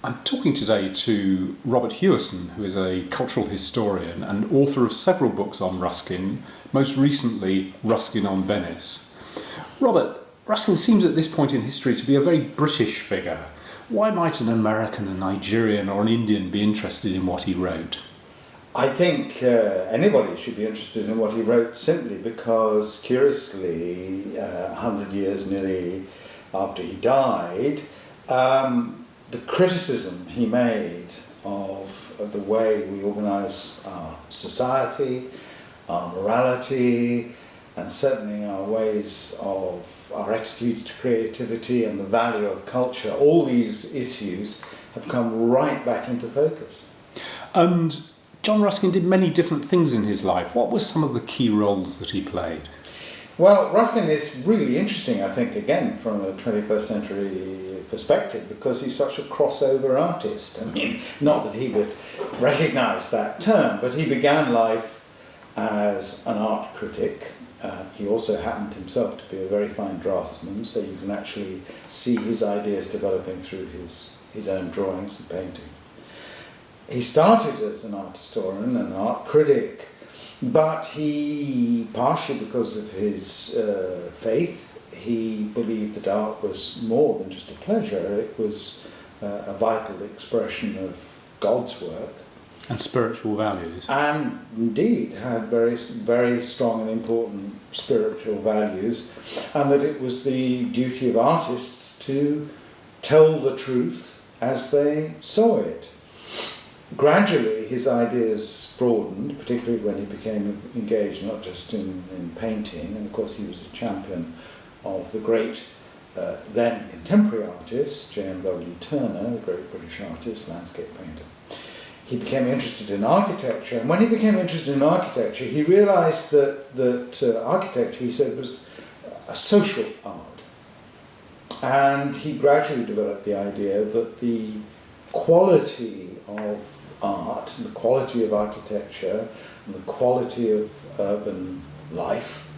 I'm talking today to Robert Hewison, who is a cultural historian and author of several books on Ruskin, most recently Ruskin on Venice. Robert, Ruskin seems at this point in history to be a very British figure. Why might an American, a Nigerian or an Indian be interested in what he wrote? I think anybody should be interested in what he wrote simply because, curiously, 100 years nearly after he died, the criticism he made of the way we organise our society, our morality, and certainly our ways of our attitudes to creativity and the value of culture, all these issues have come right back into focus. And John Ruskin did many different things in his life. What were some of the key roles that he played? Well, Ruskin is really interesting, I think, again, from a 21st century perspective, because he's such a crossover artist. I mean, not that he would recognise that term, but he began life as an art critic. He also happened himself to be a very fine draftsman, so you can actually see his ideas developing through his own drawings and painting. He started as an art historian, an art critic, but he, partially because of his faith, he believed that art was more than just a pleasure. It was a vital expression of God's work. And spiritual values. And indeed had very, very strong and important spiritual values, and that it was the duty of artists to tell the truth as they saw it. Gradually his ideas broadened, particularly when he became engaged not just in painting, and of course he was a champion of the great then contemporary artist, J.M.W. Turner, the great British artist, landscape painter. He became interested in architecture, and when he became interested in architecture, he realised that architecture, he said, was a social art. And he gradually developed the idea that the quality of art, and the quality of architecture, and the quality of urban life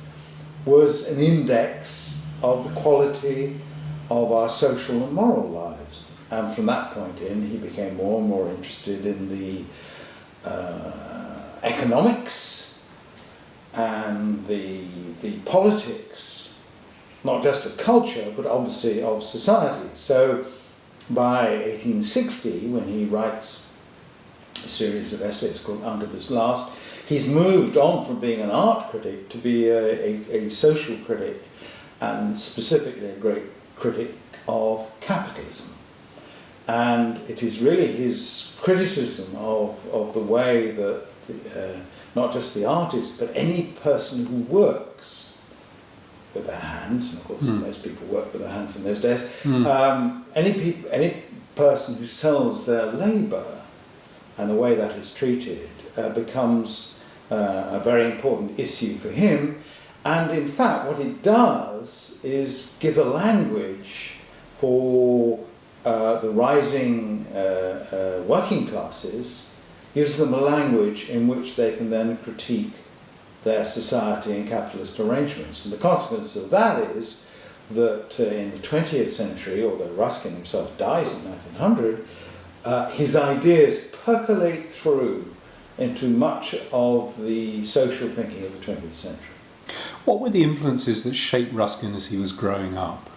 was an index of the quality of our social and moral lives. And from that point in, he became more and more interested in the economics and the politics, not just of culture, but obviously of society. So by 1860, when he writes a series of essays called Under This Last, he's moved on from being an art critic to be a social critic, and specifically a great critic of capitalism. And it is really his criticism of the way that not just the artist, but any person who works with their hands, and of course most people work with their hands in those days, any person who sells their labour and the way that is treated becomes a very important issue for him. And in fact what it does is give a language for the rising working classes, gives them a language in which they can then critique their society and capitalist arrangements. And the consequence of that is that in the 20th century, although Ruskin himself dies in 1900, his ideas percolate through into much of the social thinking of the 20th century. What were the influences that shaped Ruskin as he was growing up?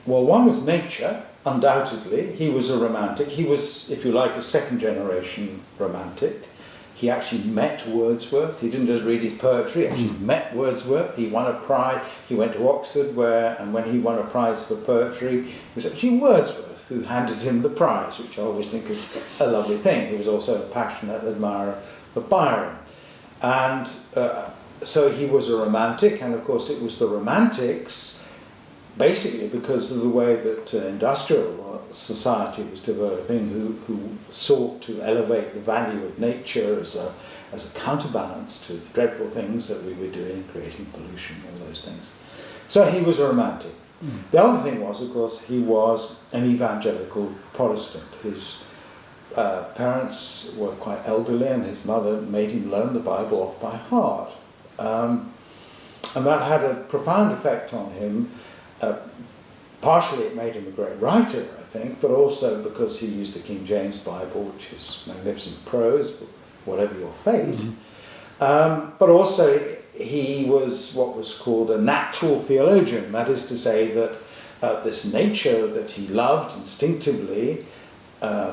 Well, one was nature, undoubtedly. He was a romantic. He was, if you like, a second-generation romantic. He actually met Wordsworth. He didn't just read his poetry, he actually met Wordsworth. He won a prize. He went to Oxford, and when he won a prize for poetry, it was actually Wordsworth who handed him the prize, which I always think is a lovely thing. He was also a passionate admirer of Byron. And so he was a romantic, and of course it was the romantics, basically because of the way that industrial society was developing, who sought to elevate the value of nature as a counterbalance to the dreadful things that we were doing, creating pollution, all those things. So he was a romantic. The other thing was, of course, he was an evangelical Protestant. His parents were quite elderly, and his mother made him learn the Bible off by heart. And that had a profound effect on him, Partially it made him a great writer, I think, but also because he used the King James Bible, which is magnificent prose, whatever your faith. But also he was what was called a natural theologian. That is to say that this nature that he loved instinctively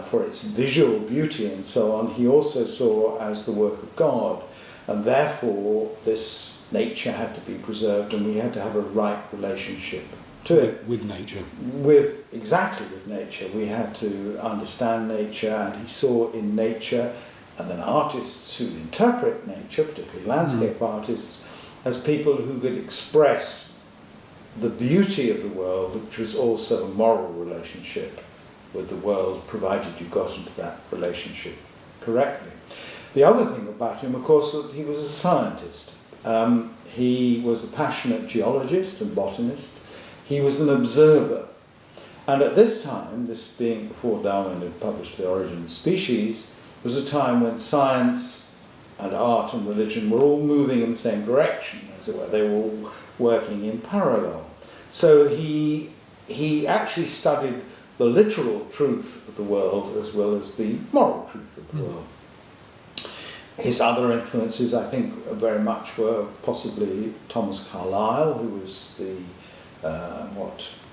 for its visual beauty and so on, he also saw as the work of God. And therefore this nature had to be preserved, and we had to have a right relationship to it. With nature. Exactly with nature. We had to understand nature, and he saw in nature, and then artists who interpret nature, particularly landscape artists, as people who could express the beauty of the world, which was also a moral relationship with the world, provided you got into that relationship correctly. The other thing about him, of course, was that he was a scientist. He was a passionate geologist and botanist. He was an observer. And at this time, this being before Darwin had published The Origin of Species, was a time when science and art and religion were all moving in the same direction, as it were. They were all working in parallel. So he actually studied the literal truth of the world as well as the moral truth of the world. His other influences, I think, very much were possibly Thomas Carlyle, who was the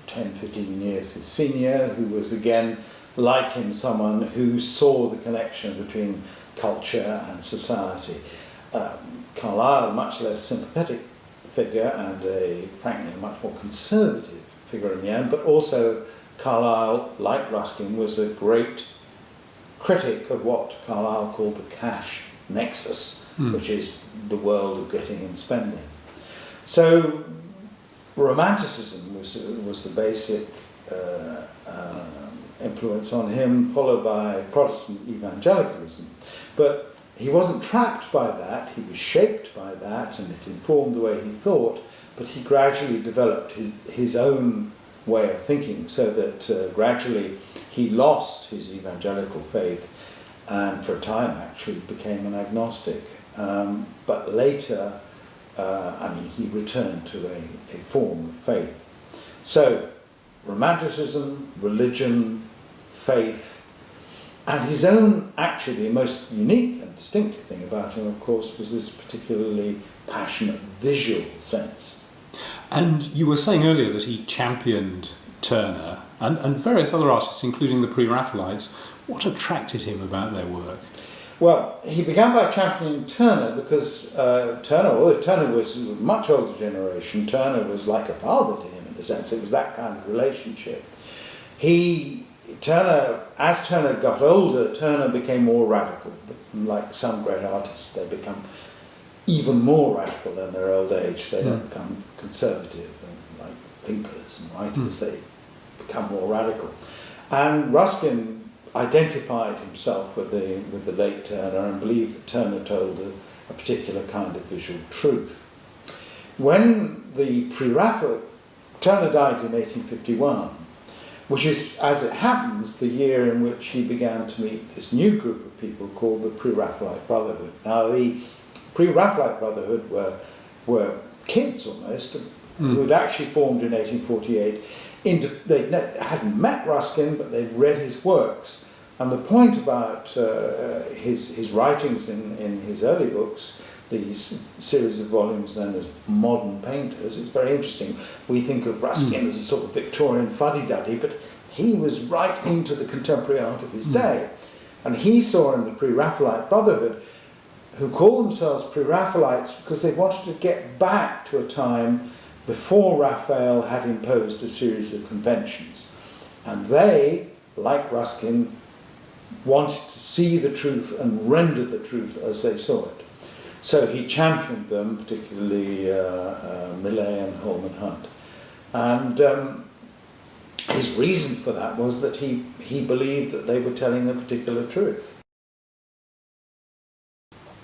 10, 15 years his senior, who was again, like him, someone who saw the connection between culture and society. Carlyle, much less sympathetic figure and frankly a much more conservative figure in the end, but also Carlyle, like Ruskin, was a great critic of what Carlyle called the cash nexus, which is the world of getting and spending. So Romanticism was the basic influence on him, followed by Protestant evangelicalism. But he wasn't trapped by that, he was shaped by that, and it informed the way he thought, but he gradually developed his own way of thinking, so that gradually he lost his evangelical faith and for a time actually became an agnostic. But later, he returned to a form of faith. So, Romanticism, religion, faith, and his own, actually, the most unique and distinctive thing about him, of course, was this particularly passionate visual sense. And you were saying earlier that he championed Turner and various other artists, including the Pre-Raphaelites. What attracted him about their work? Well, he began by championing Turner because although Turner was a much older generation, Turner was like a father to him in a sense. It was that kind of relationship. As Turner got older, Turner became more radical. Like some great artists, they become even more radical in their old age. They don't become conservative and like thinkers and writers. They become more radical. And Ruskin identified himself with the late Turner and believed that Turner told a particular kind of visual truth. When the Pre-Raphael, Turner died in 1851, which is, as it happens, the year in which he began to meet this new group of people called the Pre-Raphaelite Brotherhood. Now, the Pre-Raphaelite Brotherhood were kids almost, who had actually formed in 1848. They hadn't met Ruskin, but they'd read his works. And the point about his writings in his early books, these series of volumes known as Modern Painters, it's very interesting. We think of Ruskin as a sort of Victorian fuddy-duddy, but he was right into the contemporary art of his day. And he saw in the Pre-Raphaelite Brotherhood, who called themselves Pre-Raphaelites because they wanted to get back to a time before Raphael had imposed a series of conventions. And they, like Ruskin, wanted to see the truth and render the truth as they saw it. So he championed them, particularly Millet and Holman Hunt. And his reason for that was that he believed that they were telling a particular truth.